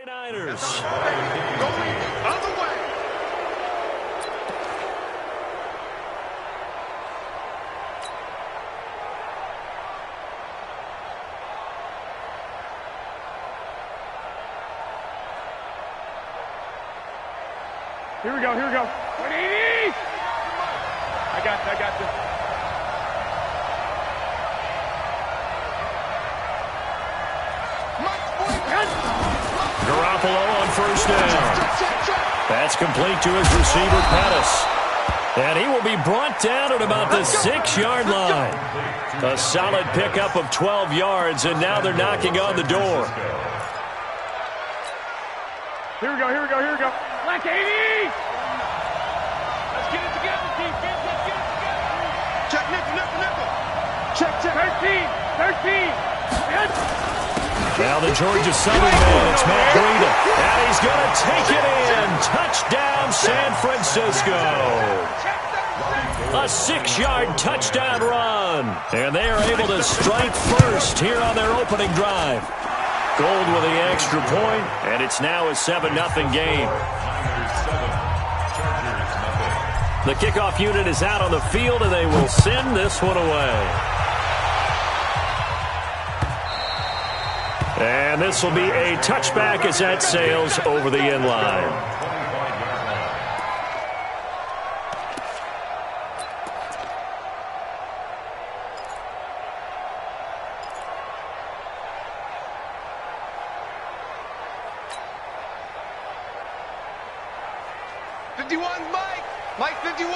49ers. Going other way. Here we go, here we go. 180! I got you. Garoppolo on first down. That's complete to his receiver, Pettis. And he will be brought down at about the 6-yard line. A solid pickup of 12 yards, and now they're knocking on the door. Here we go. Black 80! Let's get it together, defense. Let's get it together. Check, nickel. Check. 13. Yes. Now the Georgia Southern man, it's Matt Breida. And he's going to take it in. Touchdown, San Francisco. A 6-yard touchdown run. And they are able to strike first here on their opening drive. Gold with the extra point, and it's now a 7-0 game. The kickoff unit is out on the field, and they will send this one away. And this will be a touchback as that sails over the end line. Mike 51.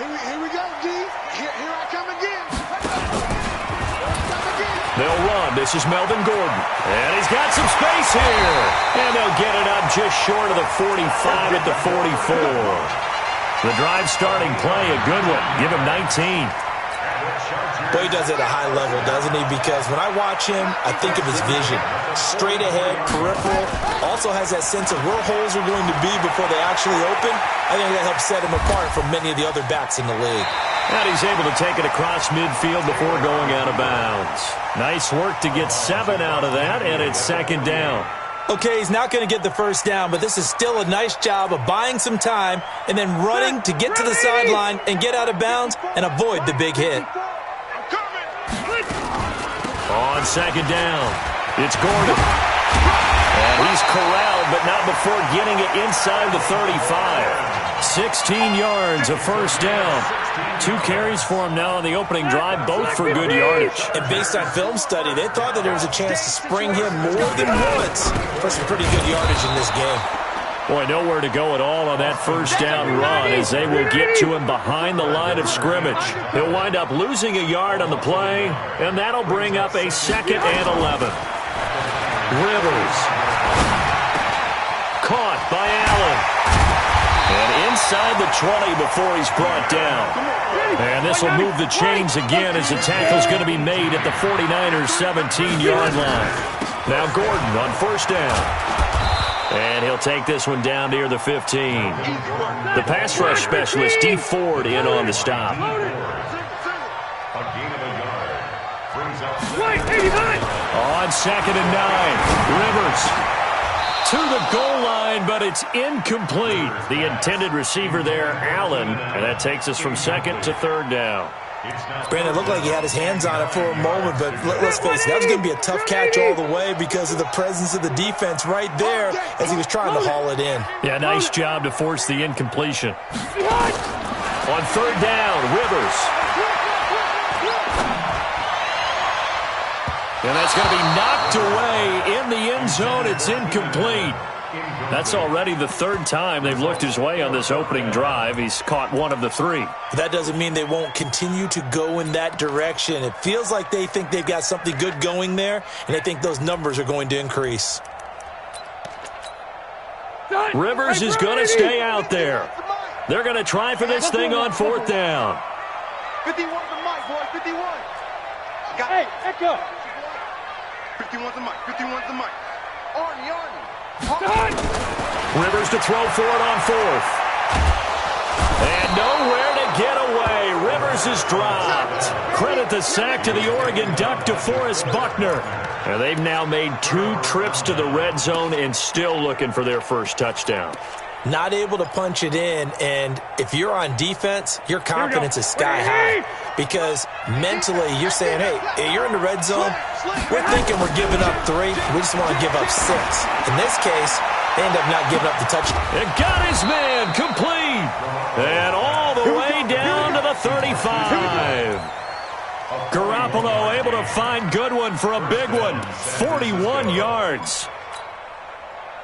Here we go, D. Here I come again. They'll run. This is Melvin Gordon. And he's got some space here. And they'll get it up just short of the 45 at the 44. The drive starting play, a good one. Give him 19. Boy, he does it at a high level, doesn't he? Because when I watch him, I think of his vision. Straight ahead, peripheral. Also has that sense of where holes are going to be before they actually open. I think that helps set him apart from many of the other backs in the league. And he's able to take it across midfield before going out of bounds. Nice work to get 7 out of that, and it's second down. Okay, he's not going to get the first down, but this is still a nice job of buying some time and then running to get to the sideline and get out of bounds and avoid the big hit. On second down, it's Gordon. And he's corralled, but not before getting it inside the 35. 16 yards, a first down. 2 carries for him now on the opening drive, both for good yardage. And based on film study, they thought that there was a chance to spring him more than once for some pretty good yardage in this game. Boy, nowhere to go at all on that first down run as they will get to him behind the line of scrimmage. He'll wind up losing a yard on the play, and that'll bring up a 2nd and 11. Rivers. Caught by Allen. And inside the 20 before he's brought down. And this will move the chains again as the tackle's going to be made at the 49ers' 17-yard line. Now Gordon on first down. And he'll take this one down near the 15. The pass rush specialist, D. Ford, in on the stop. On 2nd and 9, Rivers to the goal line, but it's incomplete. The intended receiver there, Allen, and that takes us from 2nd to 3rd down. Brandon, it looked like he had his hands on it for a moment, but let's face it, that was going to be a tough catch all the way because of the presence of the defense right there as he was trying to haul it in. Yeah, nice job to force the incompletion. On 3rd down, Rivers. And that's going to be knocked away in the end zone. It's incomplete. That's already the 3rd time they've looked his way on this opening drive. He's caught 1 of the 3. But that doesn't mean they won't continue to go in that direction. It feels like they think they've got something good going there, and they think those numbers are going to increase. Rivers is going to stay out there. They're going to try for this thing on 4th down. 51 to Mike, boy, 51. Hey, Echo. 51 to Mike, 51 to Mike. Arnie. Rivers to throw for it on 4th. And nowhere to get away. Rivers is dropped. Credit the sack to the Oregon Duck, DeForest Buckner. And they've now made 2 trips to the red zone and still looking for their first touchdown. Not able to punch it in, and if you're on defense, your confidence is sky high. Because mentally, you're saying, hey, you're in the red zone, we're thinking we're giving up 3, we just want to give up 6. In this case, they end up not giving up the touchdown. It got his man complete. And all the way down to the 35. Garoppolo able to find Goodwin for a big one. 41 yards.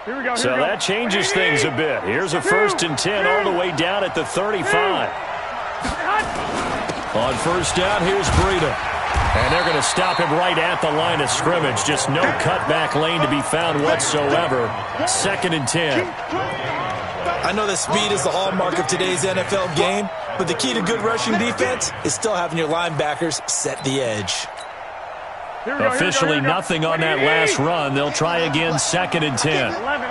Here we go. So that changes things a bit. Here's a 1st and 10 all the way down at the 35. On first down, here's Breida. And they're going to stop him right at the line of scrimmage. Just no cutback lane to be found whatsoever. 2nd and 10. I know that speed is the hallmark of today's NFL game, but the key to good rushing defense is still having your linebackers set the edge. Officially nothing on that last run. They'll try again, 2nd and 10. 11.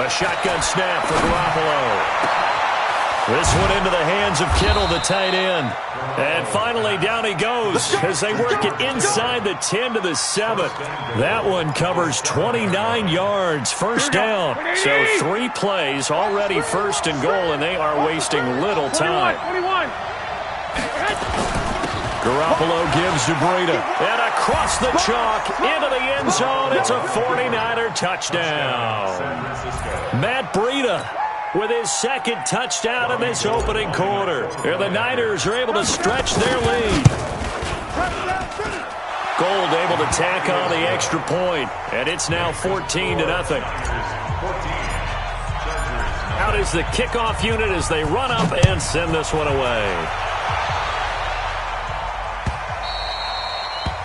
A shotgun snap for Garoppolo. This one into the hands of Kittle, the tight end. And finally, down he goes as they work it inside the 10 to the 7. That one covers 29 yards, first down. So 3 plays, already 1st and goal, and they are wasting little time. 21. Garoppolo gives to Breida. And across the chalk, into the end zone. It's a 49er touchdown. Matt Breida with his 2nd touchdown in this opening quarter. And the Niners are able to stretch their lead. Gold able to tack on the extra point. And it's now 14-0. Out is the kickoff unit as they run up and send this one away.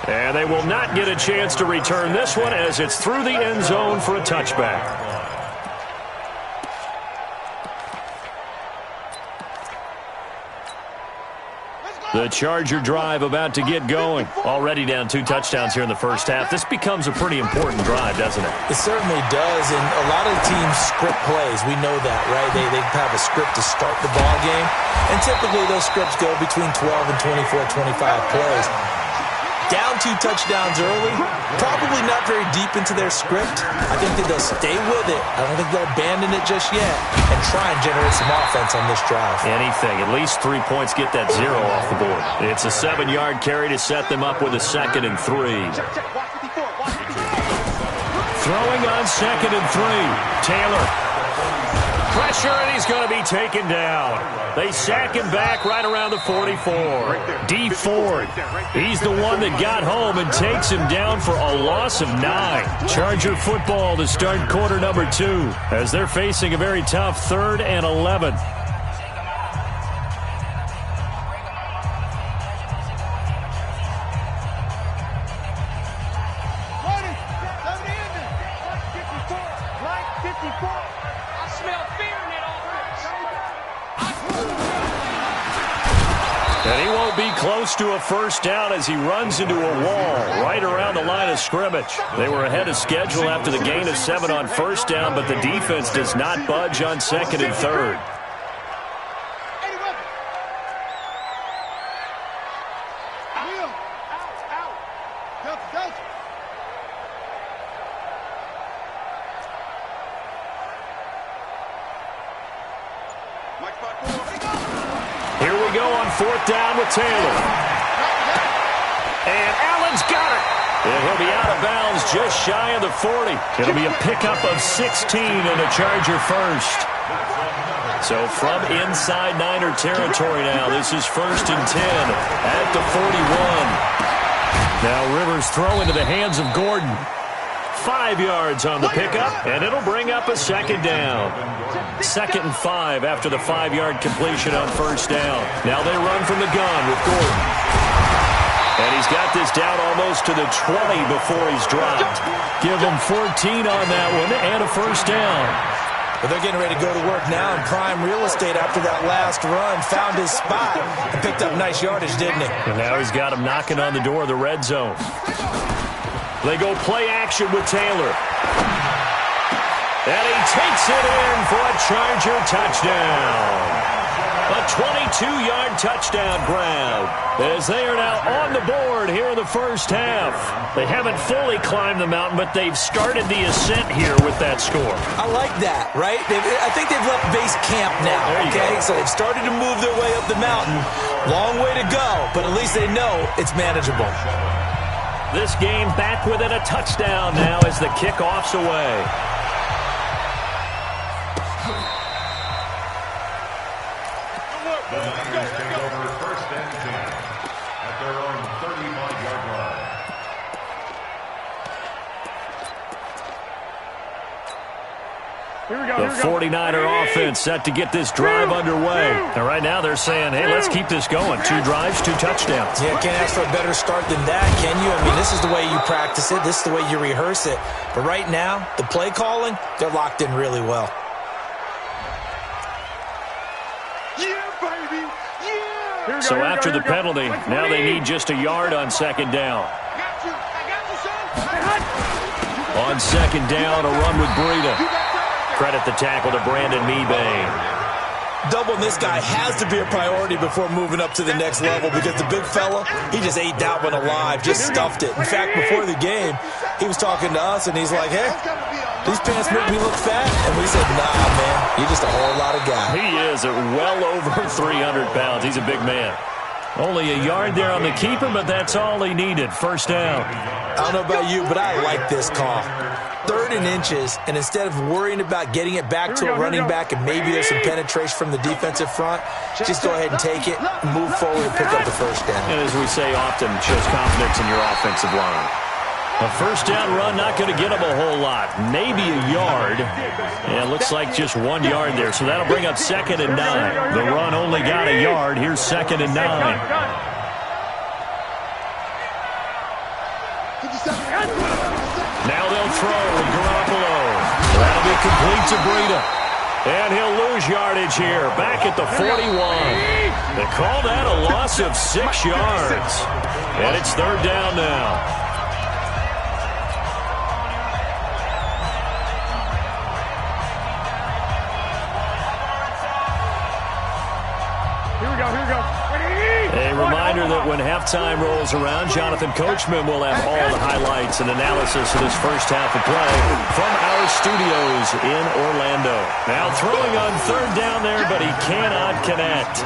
And they will not get a chance to return this one as it's through the end zone for a touchback. The Charger drive about to get going. Already down 2 touchdowns here in the first half. This becomes a pretty important drive, doesn't it? It certainly does, and a lot of teams script plays. We know that, right? They have a script to start the ball game, and typically those scripts go between 12 and 24, 25 plays. Down 2 touchdowns early, probably not very deep into their script. I think that they'll stay with it. I don't think they'll abandon it just yet and try and generate some offense on this drive. Anything. At least 3 points, get that 0 off the board. It's a 7-yard carry to set them up with a 2nd and 3. Throwing on 2nd and 3. Taylor. Pressure, and he's going to be taken down. They sack him back right around the 44. D Ford, he's the one that got home and takes him down for a loss of 9. Charger football to start quarter number 2 as they're facing a very tough 3rd and 11. And he won't be close to a first down as he runs into a wall right around the line of scrimmage. They were ahead of schedule after the gain of 7 on first down, but the defense does not budge on 2nd and 3rd. Here we go on 4th down with Taylor. And Allen's got it. And he'll be out of bounds just shy of the 40. It'll be a pickup of 16 and a Charger first. So from inside Niner territory now, this is 1st and 10 at the 41. Now Rivers throw into the hands of Gordon. 5 yards on the pickup, and it'll bring up a 2nd down. 2nd and 5 after the 5-yard completion on first down. Now they run from the gun with Gordon. And he's got this down almost to the 20 before he's dropped. Give him 14 on that one and a first down. But they're getting ready to go to work now in prime real estate after that last run. Found his spot and picked up nice yardage, didn't he? And now he's got him knocking on the door of the red zone. They go play action with Taylor. And he takes it in for a Charger touchdown. A 22-yard touchdown grab as they are now on the board here in the first half. They haven't fully climbed the mountain, but they've started the ascent here with that score. I like that, right? I think they've left base camp now, okay? So they've started to move their way up the mountain. Long way to go, but at least they know it's manageable. This game back within a touchdown now as the kickoff's away. The Niners take over first and 10 at their own 35-yard line. The 49er offense set to get this drive underway. And right now they're saying, hey, let's keep this going. 2 drives, 2 touchdowns. Yeah, can't ask for a better start than that, can you? I mean, this is the way you practice it. This is the way you rehearse it. But right now, the play calling, they're locked in really well. So after the penalty, now they need just a yard on second down. On second down, a run with Breida. Credit the tackle to Brandon Mebane. Doubling this guy has to be a priority before moving up to the next level because the big fella, he just ate that one alive, just stuffed it. In fact, before the game, he was talking to us, and he's like, hey, these pants make me look fat. And we said, nah, man, you're just a whole lot of guy. He is at well over 300 pounds. He's a big man. Only a yard there on the keeper, but that's all he needed. First down. I don't know about you, but I like this call. 3rd and inches, and instead of worrying about getting it back to a running back and maybe there's some penetration from the defensive front, just go ahead and take it, move forward, and pick up the first down. And as we say often, shows confidence in your offensive line. A first down run, not going to get him a whole lot. Maybe a yard. And it looks like just 1 yard there. So that'll bring up 2nd and 9. The run only got a yard. Here's 2nd and 9. Now they'll throw with Garoppolo. That'll be complete to Breida. And he'll lose yardage here. Back at the 41. They call that a loss of 6 yards. And it's 3rd down now. A reminder that when halftime rolls around, Jonathan Coachman will have all the highlights and analysis of this first half of play from our studios in Orlando. Now throwing on 3rd down there, but he cannot connect.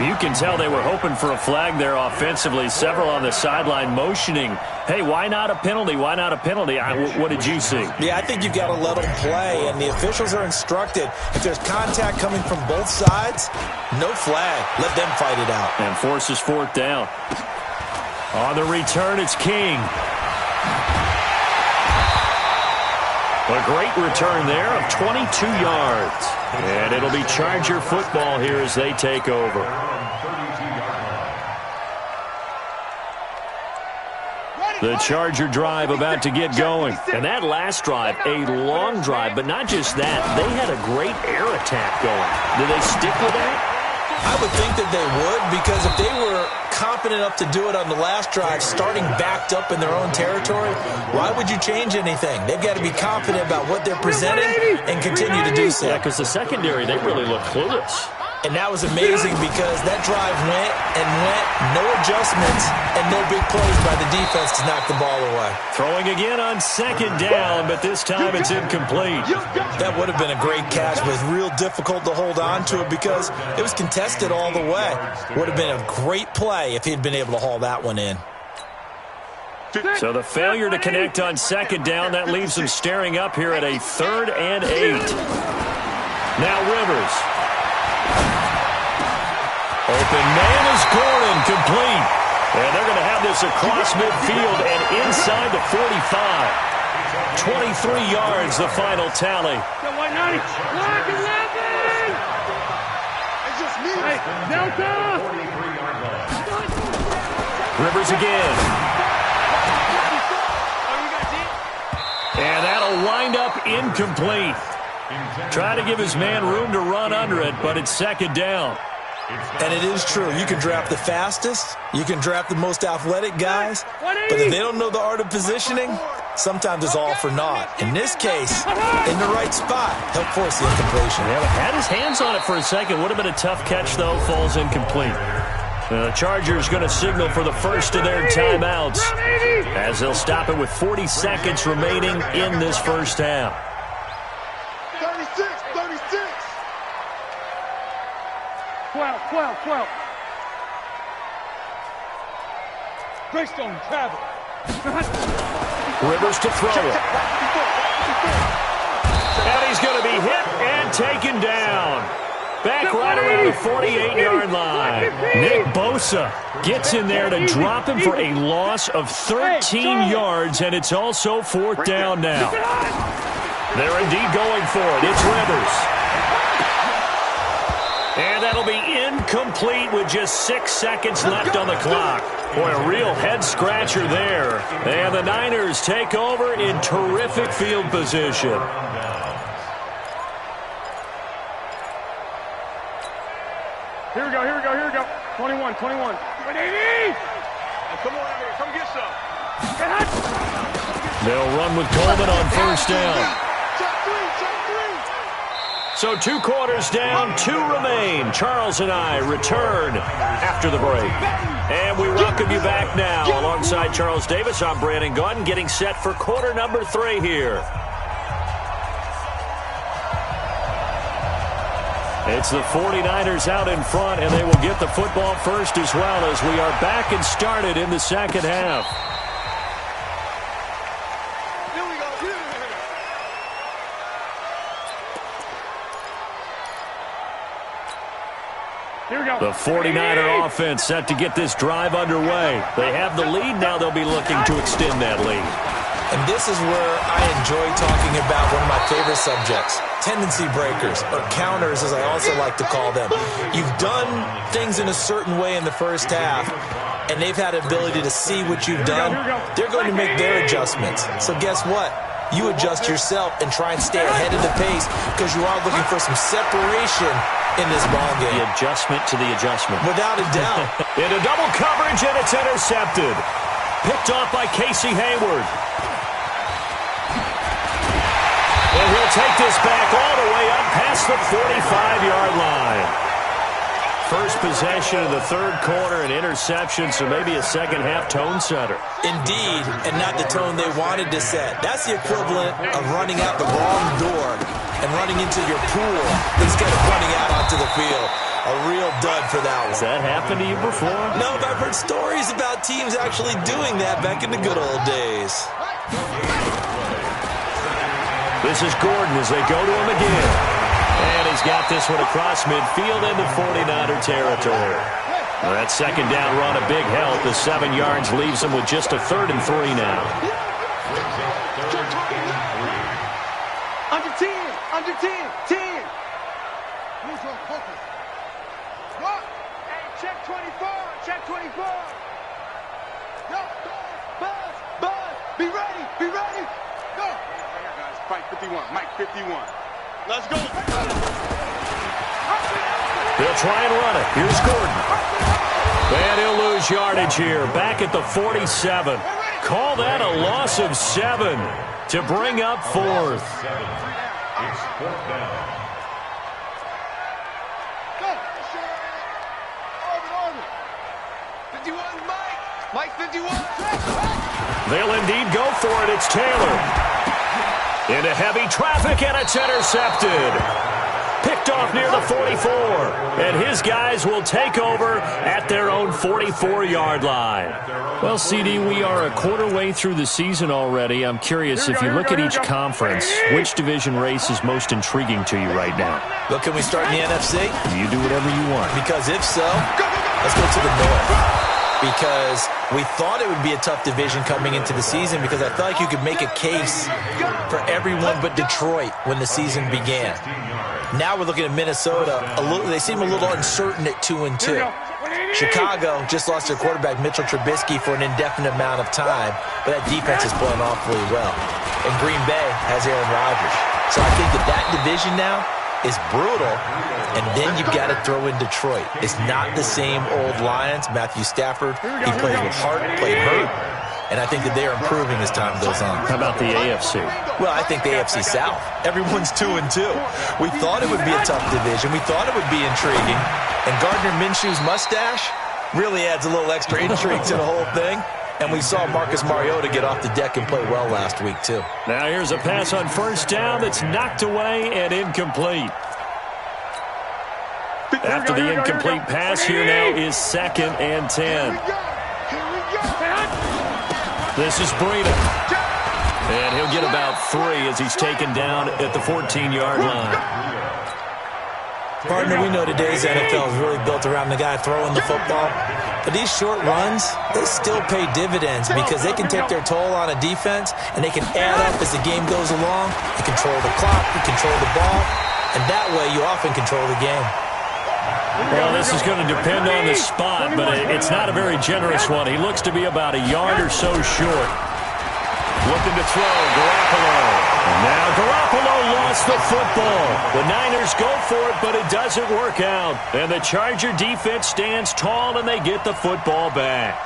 You can tell they were hoping for a flag there offensively. Several on the sideline motioning, hey, why not a penalty? Why not a penalty? What did you see? Yeah, I think you've got to let them play, and the officials are instructed. If there's contact coming from both sides, no flag. Let them fight it out. And forces 4th down. On the return, it's King. A great return there of 22 yards. And it'll be Charger football here as they take over. The Charger drive about to get going. And that last drive, a long drive, but not just that. They had a great air attack going. Do they stick with that? I would think that they would, because if they were confident enough to do it on the last drive, starting backed up in their own territory, why would you change anything? They've got to be confident about what they're presenting and continue to do so. Yeah, because the secondary, they really look clueless. And that was amazing because that drive went and went, no adjustments, and no big plays by the defense to knock the ball away. Throwing again on 2nd down, but this time it's incomplete. That would have been a great catch, but it's real difficult to hold on to it because it was contested all the way. Would have been a great play if he'd been able to haul that one in. So the failure to connect on 2nd down, that leaves them staring up here at a 3rd and 8. Now Rivers. Open man is Gordon, complete. And they're going to have this across midfield and inside the 45. 23 yards, the final tally. Rivers again. And that'll wind up incomplete. Try to give his man room to run under it, but it's 2nd down. And it is true. You can draft the fastest. You can draft the most athletic guys. But if they don't know the art of positioning, sometimes it's all for naught. In this case, in the right spot, he'll force the incompletion. Yeah, had his hands on it for a second. Would have been a tough catch, though. Falls incomplete. The Chargers going to signal for the first of their timeouts as they'll stop it with 40 seconds remaining in this first half. 36. 12. Greystone, travel. Rivers to throw it. And he's going to be hit and taken down. Back right around the 48-yard line. Nick Bosa gets in there to drop him for a loss of 13 yards, and it's also fourth down now. They're indeed going for it. It's Rivers. And that'll be incomplete with just 6 seconds left on the clock. Boy, a real head-scratcher there. And the Niners take over in terrific field position. Here we go. 21. 180! Come on out here. Come get some. They'll run with Coleman on first down. Check three. So 2 quarters down, 2 remain. Charles and I return after the break. And we welcome you back now. Alongside Charles Davis, I'm Brandon Gaudin, getting set for quarter number 3 here. It's the 49ers out in front, and they will get the football first as well as we are back and started in the second half. Here we go. The 49er offense set to get this drive underway. They have the lead now. They'll be looking to extend that lead. And this is where I enjoy talking about one of my favorite subjects, tendency breakers, or counters as I also like to call them. You've done things in a certain way in the first half, and they've had the ability to see what you've done. They're going to make their adjustments. So guess what? You adjust yourself and try and stay ahead of the pace because you are looking for some separation in this ball game. The adjustment to the adjustment. Without a doubt. Into double coverage, and it's intercepted. Picked off by Casey Hayward. And he'll take this back all the way up past the 45-yard line. First possession of the third quarter, an interception, so maybe a second-half tone setter. Indeed, and not the tone they wanted to set. That's the equivalent of running out the wrong door and running into your pool instead of running out onto the field. A real dud for that one. Has that happened to you before? No, but I've heard stories about teams actually doing that back in the good old days. This is Gordon as they go to him again. And he's got this one across midfield into 49er territory. Well, that second down run a big help. The 7 yards leaves him with just a 3rd and 3 now. Under 10. 10. Who's on focus? What? Hey, check 24. Go. Buzz. Be ready. Go. Right here, guys. Fight 51. Mike 51. Let's go. They'll try and run it. Here's Gordon. And he'll lose yardage here. Back at the 47. Call that a loss of 7 to bring up 4th. It's 4th down. Go. Order. 51, Mike 51. They'll indeed go for it. It's Taylor. Into heavy traffic, and it's intercepted. Picked off near the 44. And his guys will take over at their own 44-yard line. Well, CD, we are a quarter way through the season already. I'm curious, if you look at each conference, which division race is most intriguing to you right now? Well, can we start in the NFC? You do whatever you want. Because if so, let's go to the North. Because we thought it would be a tough division coming into the season because I felt like you could make a case for everyone but Detroit when the season began. Now we're looking at Minnesota. They seem a little uncertain at 2-2. Chicago just lost their quarterback, Mitchell Trubisky, for an indefinite amount of time, but that defense is playing awfully well. And Green Bay has Aaron Rodgers. So I think that division now is brutal, and then you've got to throw in Detroit. It's not the same old Lions. Matthew Stafford, he plays with heart, played hurt. and I think that they are improving as time goes on. How about the AFC? Well, I think the AFC South. Everyone's 2-2. We thought it would be a tough division. We thought it would be intriguing. And Gardner Minshew's mustache really adds a little extra intrigue to the whole thing. And we saw Marcus Mariota get off the deck and play well last week, too. Now here's a pass on first down that's knocked away and incomplete. After the incomplete pass, here now is 2nd and 10. This is Breida. And he'll get about 3 as he's taken down at the 14-yard line. Partner, we know today's NFL is really built around the guy throwing the football. But these short runs, they still pay dividends because they can take their toll on a defense, and they can add up as the game goes along. You control the clock, you control the ball, and that way you often control the game. Well, this is going to depend on the spot, but it's not a very generous one. He looks to be about a yard or so short. Looking to throw, Garoppolo. And now Garoppolo lost the football. The Niners go for it, but it doesn't work out. And the Charger defense stands tall, and they get the football back.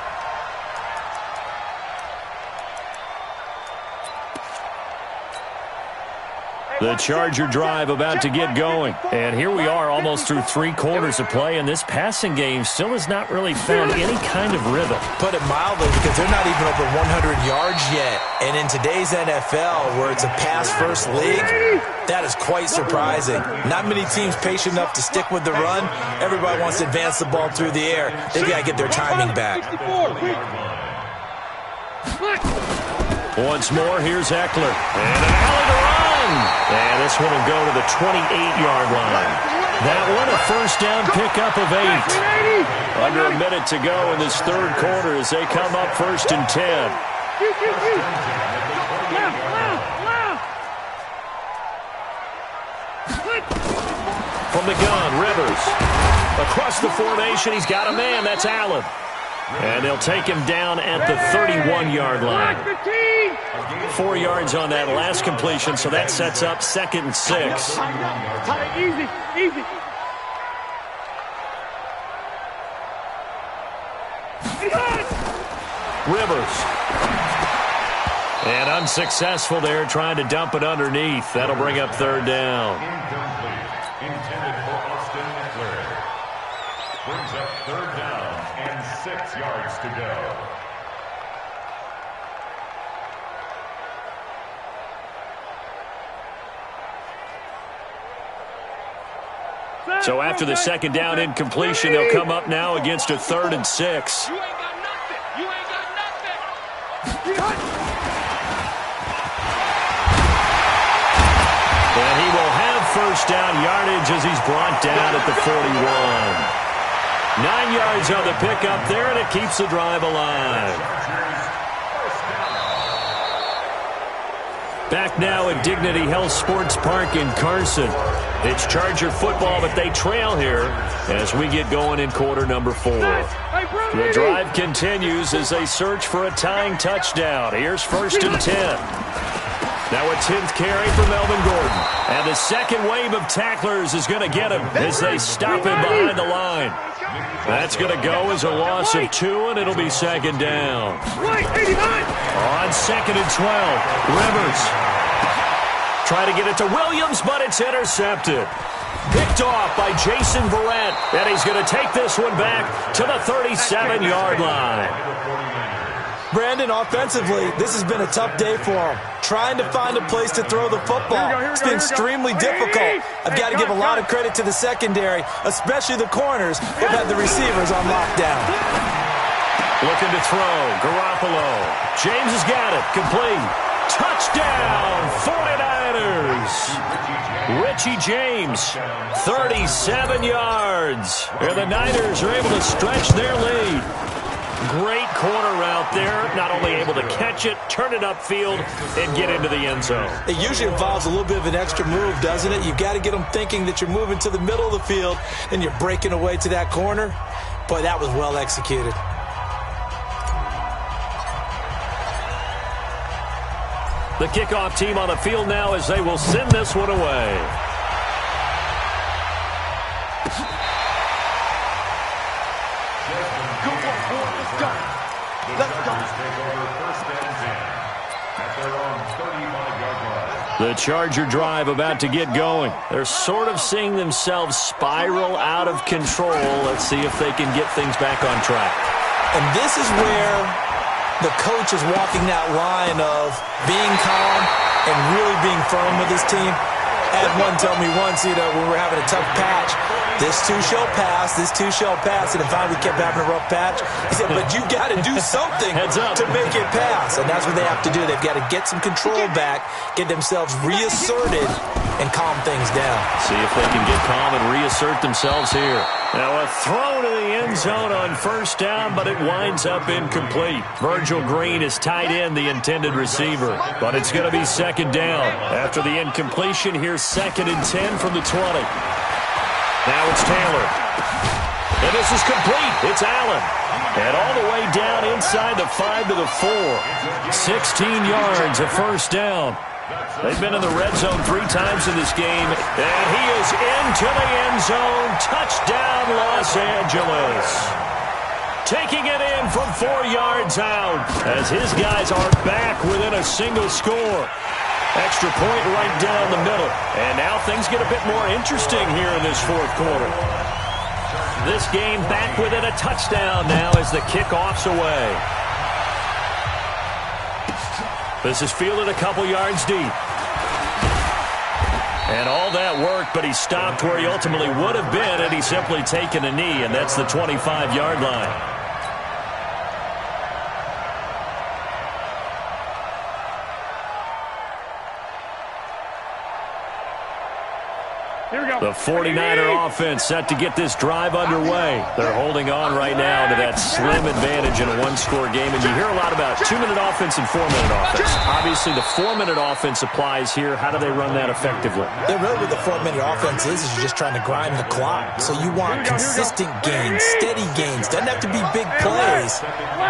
The Charger drive about to get going. And here we are almost through 3 quarters of play, and this passing game still has not really found any kind of rhythm. Put it mildly, because they're not even over 100 yards yet. And in today's NFL, where it's a pass-first league, that is quite surprising. Not many teams patient enough to stick with the run. Everybody wants to advance the ball through the air. They've got to get their timing back. Once more, here's Eckler. And an alley to run. And this one will go to the 28-yard line. That one a first down pickup of 8. Under a minute to go in this third quarter as they come up 1st and 10. From the gun, Rivers. Across the formation, he's got a man. That's Allen. And they'll take him down at the 31-yard line. 4 yards on that last completion, so that sets up 2nd and 6. Easy. Rivers. And unsuccessful there, trying to dump it underneath. That'll bring up 3rd down. Incomplete. Intended for Austin Eckler. Brings up 3rd down and 6 yards to go. So after the 2nd down incompletion, they'll come up now against a 3rd and 6. You ain't got nothing. You ain't got nothing. And he will have first down yardage as he's brought down at the 41. 9 yards on the pickup there, and it keeps the drive alive. Back now at Dignity Health Sports Park in Carson. It's Charger football, but they trail here as we get going in quarter number 4. The drive continues as they search for a tying touchdown. Here's 1st and 10. Now a 10th carry for Melvin Gordon. And the second wave of tacklers is going to get him as they stop him behind the line. That's going to go as a loss of 2, and it'll be 2nd down. On 2nd and 12, Rivers. Trying to get it to Williams, but it's intercepted. Picked off by Jason Verrett, and he's going to take this one back to the 37-yard line. Brandon, offensively, this has been a tough day for him. Trying to find a place to throw the football. It's been extremely difficult. I've got to give a lot of credit to the secondary, especially the corners who've had the receivers on lockdown. Looking to throw, Garoppolo. James has got it, complete. Touchdown, 49ers. Richie James, 37 yards. And the Niners are able to stretch their lead. Great corner route there. Not only able to catch it, turn it upfield, and get into the end zone. It usually involves a little bit of an extra move, doesn't it? You've got to get them thinking that you're moving to the middle of the field, and you're breaking away to that corner. Boy, that was well executed. The kickoff team on the field now as they will send this one away. Let's go. Take over first and 10 at their own 35-yard line. The Charger drive about to get going. They're sort of seeing themselves spiral out of control. Let's see if they can get things back on track. And this is where the coach is walking that line of being calm and really being firm with his team. I had one tell me once, when we were having a tough patch, this too shall pass, this too shall pass, and finally we kept having a rough patch. He said, but you got to do something to make it pass, and that's what they have to do. They've got to get some control back, get themselves reasserted, and calm things down. See if they can get calm and reassert themselves here. Now a throw to the end zone on first down, but it winds up incomplete. Virgil Green is tied in, the intended receiver, but it's going to be second down. After the incompletion, here's 2nd and 10 from the 20. Now it's Taylor. And this is complete. It's Allen. And all the way down inside the 5 to the 4. 16 yards, a first down. They've been in the red zone 3 times in this game, and he is into the end zone. Touchdown, Los Angeles. Taking it in from 4 yards out as his guys are back within a single score. Extra point right down the middle. And now things get a bit more interesting here in this 4th quarter. This game back within a touchdown now as the kickoff's away. This is fielded a couple yards deep. And all that work, but he stopped where he ultimately would have been had he simply taken a knee, and that's the 25-yard line. The 49er offense set to get this drive underway. They're holding on right now to that slim advantage in a 1-score game. And you hear a lot about 2-minute offense and 4-minute offense. Obviously, the 4-minute offense applies here. How do they run that effectively? Yeah, really what the 4-minute offense is you're just trying to grind the clock. So you want consistent gains, steady gains. Doesn't have to be big plays,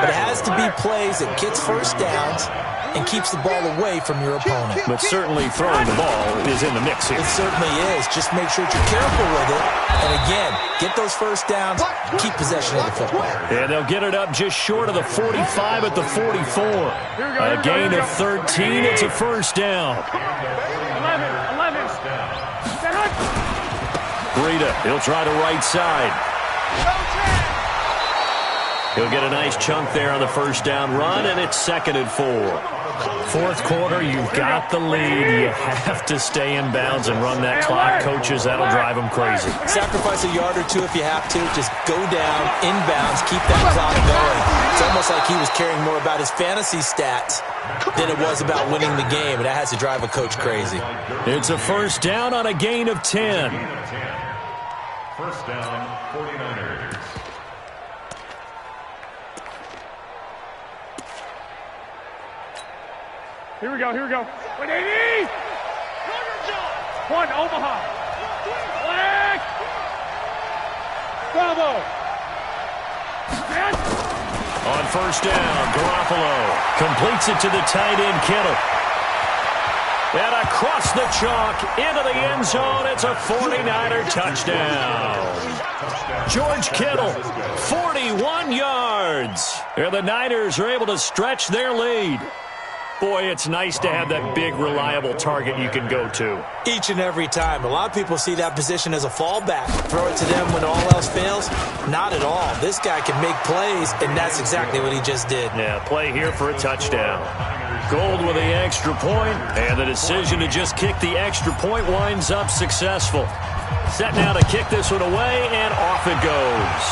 but it has to be plays that gets first downs and keeps the ball away from your opponent. But certainly throwing the ball is in the mix here. It certainly is. Just make sure that you're careful with it. And again, get those first downs, keep possession of the football. And they'll get it up just short of the 45 at the 44. A gain of 13. It's a first down. 11. Breida, he'll try the right side. He'll get a nice chunk there on the first down run, and it's 2nd and 4. 4th quarter, you've got the lead. You have to stay in bounds and run that clock. Coaches, that'll drive them crazy. Sacrifice a yard or 2 if you have to. Just go down, inbounds, keep that clock going. It's almost like he was caring more about his fantasy stats than it was about winning the game, and that has to drive a coach crazy. It's a first down on a gain of 10. First down, 49ers. Here we go. 180. 1, Omaha. Black. Bravo. On first down, Garoppolo completes it to the tight end, Kittle. And across the chalk, into the end zone, it's a 49er touchdown. George Kittle, 41 yards. And the Niners are able to stretch their lead. Boy, it's nice to have that big, reliable target you can go to. Each and every time. A lot of people see that position as a fallback. Throw it to them when all else fails. Not at all. This guy can make plays, and that's exactly what he just did. Yeah, play here for a touchdown. Gold with the extra point, and the decision to just kick the extra point winds up successful. Set now to kick this one away, and off it goes.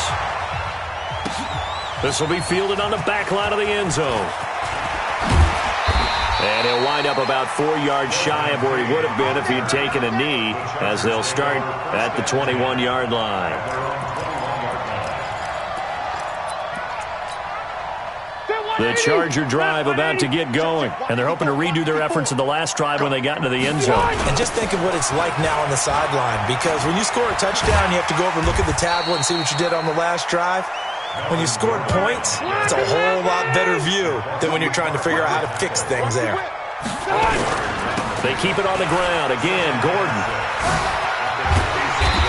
This will be fielded on the back line of the end zone. And he'll wind up about 4 yards shy of where he would have been if he had taken a knee, as they'll start at the 21-yard line. The Charger drive about to get going, and they're hoping to redo their efforts in the last drive when they got into the end zone. And just think of what it's like now on the sideline, because when you score a touchdown, you have to go over and look at the tablet and see what you did on the last drive. When you scored points, it's a whole lot better view than when you're trying to figure out how to fix things there. They keep it on the ground. Again, Gordon.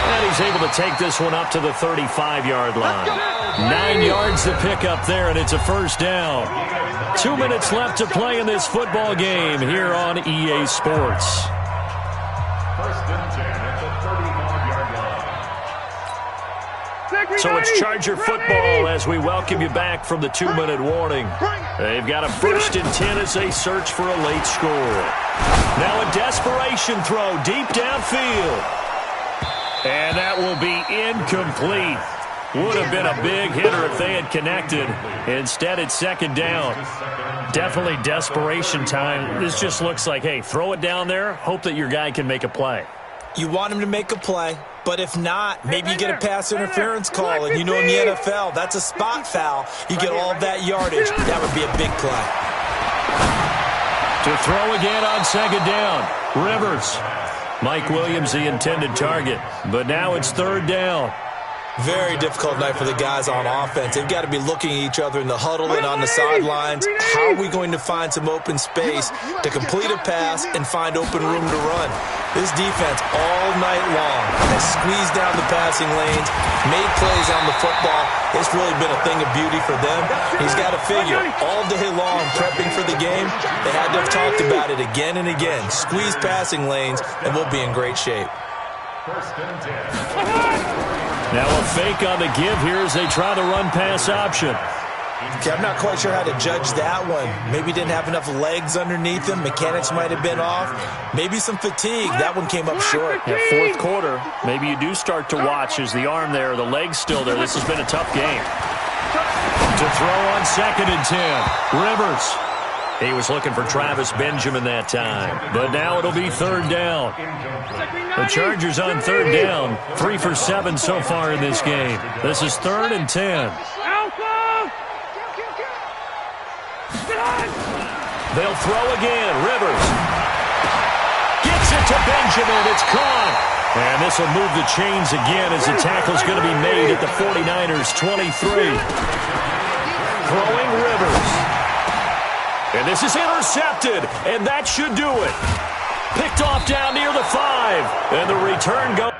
And he's able to take this one up to the 35-yard line. 9 yards to pick up there, and it's a first down. 2 minutes left to play in this football game here on EA Sports. First and 10 at the 35-yard line. So it's Charger football as we welcome you back from the 2-minute warning. They've got a first and 10 as they search for a late score. Now a desperation throw deep downfield. And that will be incomplete. Would have been a big hitter if they had connected. Instead, it's second down. Definitely desperation time. This just looks like, hey, throw it down there, hope that your guy can make a play. You want him to make a play, but if not, maybe you get a pass interference call, and you know in the NFL, that's a spot foul. You get all of that yardage. That would be a big play. To throw again on second down, Rivers. Mike Williams, the intended target, but now it's third down. Very difficult night for the guys on offense. They've got to be looking at each other in the huddle and on the sidelines. How are we going to find some open space to complete a pass and find open room to run? This defense all night long has squeezed down the passing lanes, made plays on the football. It's really been a thing of beauty for them. He's got to figure all day long prepping for the game. They had to have talked about it again and again. Squeeze passing lanes, and we'll be in great shape. First and 10. Now a fake on the give here as they try the run-pass option. Okay, I'm not quite sure how to judge that one. Maybe didn't have enough legs underneath him. Mechanics might have been off. Maybe some fatigue. That one came up short. Yeah, fourth quarter, maybe you do start to watch as the arm there, the leg's still there. This has been a tough game. To throw on second and 10, Rivers. He was looking for Travis Benjamin that time, but now it'll be third down. The Chargers on third down, 3 for 7 so far in this game. This is third and 10. They'll throw again. Rivers gets it to Benjamin. It's caught. And this will move the chains again as the tackle's going to be made at the 49ers' 23. Throwing Rivers. And this is intercepted, and that should do it. Picked off down near the 5, and the return goes.